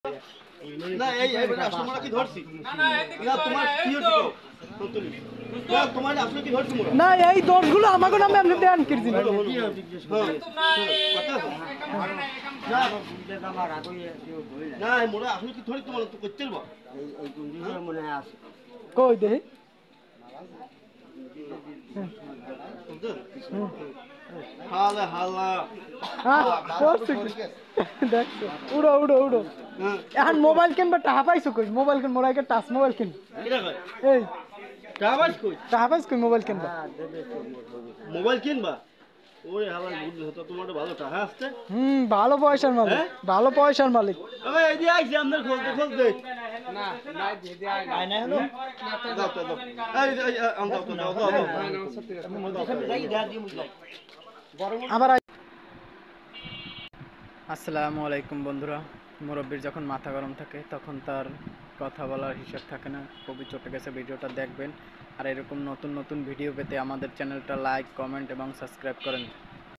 না এই এই বেটা আমরা কি ধরছি না তোমার কি হচ্ছে না তোমার আসলে কি ধরছি মোরা না এই দোষগুলো আমাকে নামে আপনি দেন কিরজি না না মোরা আসলে কি ধরি তোমার তো করতে পারবো এই গুন্ডিগুলো মনে আছে কই দে হালা হালা হ্যাঁ দেখছো উড়ো উড়ো উড়ো এখন মোবাইল কিনবা টাকা পাইছো কই মোবাইল কিন মোরা একটা টাচ মোবাইল কিন এই টাকা পাইছো কই মোবাইল কিনবা মোবাইল কিনবা ওরে হালা বুঝলি তো তোমার ভালো টাকা আসছে ভালো পয়সার মালিক ভালো পয়সার মালিক আমি এই দিয়ে আইছি আমাদের খোঁজ না না দিয়ে দে আই না হলো দাও তো দাও এই আম দাও তো দাও দাও আমি মধ্যে যাই দেয়া দিয়ে মুই যাই আবার আসসালামু আলাইকুম বন্ধুরা। মুরব্বির যখন মাথা গরম থাকে তখন তার কথা বলার হিসাব থাকে না। খুবই চটে গেছে, ভিডিওটা দেখবেন। আর এরকম নতুন নতুন ভিডিও পেতে আমাদের চ্যানেলটা লাইক, কমেন্ট এবং সাবস্ক্রাইব করেন।